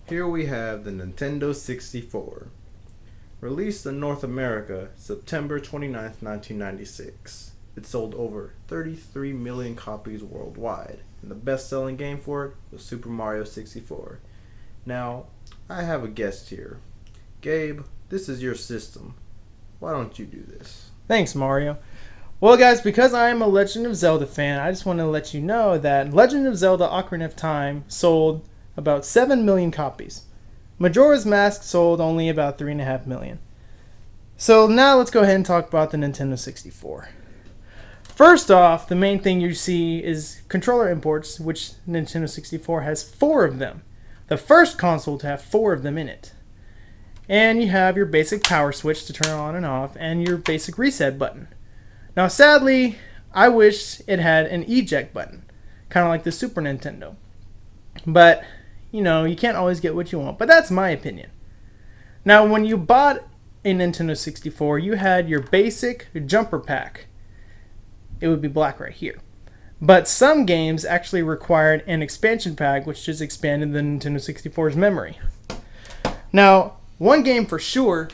Here we have the Nintendo 64. Released in North America September 29th, 1996. It sold over 33 million copies worldwide, and the best-selling game for it was Super Mario 64. Now, I have a guest here. Gabe, this is your system. Why don't you do this? Thanks, Mario. Well, guys, because I am a Legend of Zelda fan, I just want to let you know that Legend of Zelda Ocarina of Time sold about 7 million copies. Majora's Mask sold only about 3.5 million. So now let's go ahead and talk about the Nintendo 64. First off, the main thing you see is controller imports, which Nintendo 64 has 4 of them. The first console to have 4 of them in it. And you have your basic power switch to turn on and off, and your basic reset button. Now sadly, I wish it had an eject button, kind of like the Super Nintendo. But you know, you can't always get what you want, but that's my opinion. Now, when you bought a Nintendo 64, you had your basic jumper pack. It would be black right here. But some games actually required an expansion pack, which just expanded the Nintendo 64's memory. Now, one game for sure,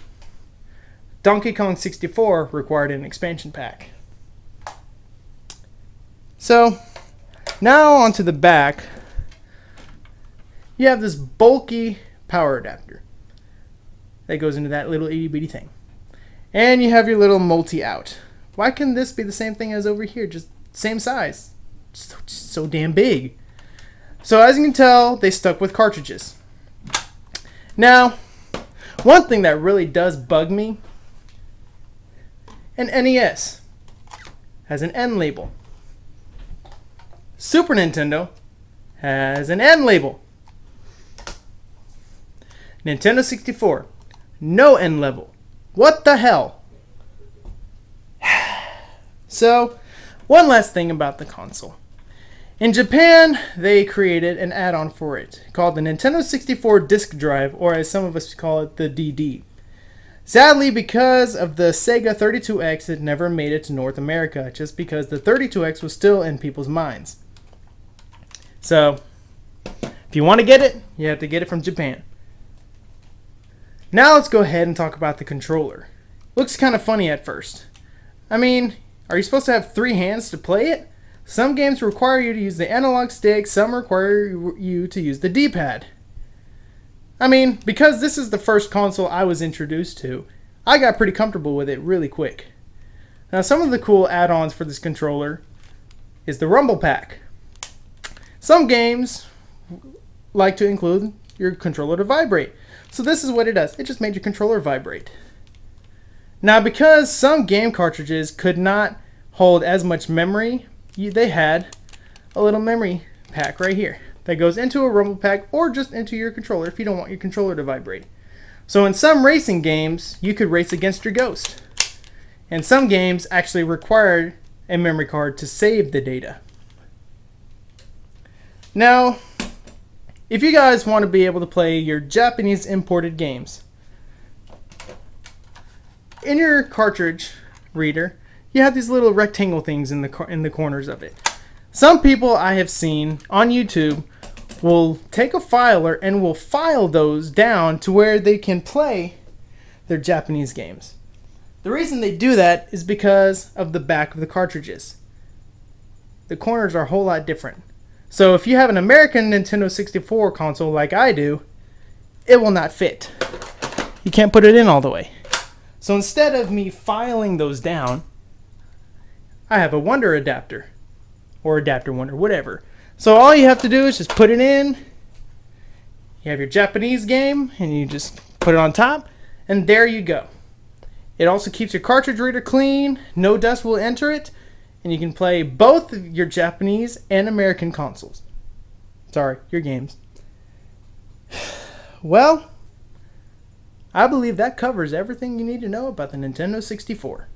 Donkey Kong 64, required an expansion pack. So, now onto the back. You have this bulky power adapter that goes into that little itty bitty thing. And you have your little multi-out. Why can this be the same thing as over here? Just same size. Just so damn big. So as you can tell, they stuck with cartridges. Now, one thing that really does bug me, an NES has an N label. Super Nintendo has an N label. Nintendo 64, no N level. What the hell? So, one last thing about the console. In Japan, they created an add-on for it called the Nintendo 64 Disk Drive, or as some of us call it, the DD. Sadly, because of the Sega 32X, it never made it to North America, just because the 32X was still in people's minds. So, if you want to get it, you have to get it from Japan. Now let's go ahead and talk about the controller. Looks kind of funny at first. I mean, are you supposed to have 3 hands to play it? Some games require you to use the analog stick, some require you to use the D-pad. I mean, because this is the first console I was introduced to, I got pretty comfortable with it really quick. Now some of the cool add-ons for this controller is the Rumble Pack. Some games like to include your controller to vibrate. So this is what it does. It just made your controller vibrate. Now because some game cartridges could not hold as much memory, they had a little memory pack right here that goes into a Rumble Pack or just into your controller if you don't want your controller to vibrate. So in some racing games, you could race against your Ghost. And some games actually required a memory card to save the data. Now, if you guys want to be able to play your Japanese imported games, in your cartridge reader, you have these little rectangle things in the corners of it. Some people I have seen on YouTube will take a filer and will file those down to where they can play their Japanese games. The reason they do that is because of the back of the cartridges. The corners are a whole lot different. So if you have an American Nintendo 64 console like I do, it will not fit. You can't put it in all the way. So instead of me filing those down, I have a Wonder adapter. Or Adapter Wonder, whatever. So all you have to do is just put it in. You have your Japanese game, and you just put it on top, and there you go. It also keeps your cartridge reader clean. No dust will enter it. and you can play both your Japanese and American consoles. Sorry, your games. Well, I believe that covers everything you need to know about the Nintendo 64.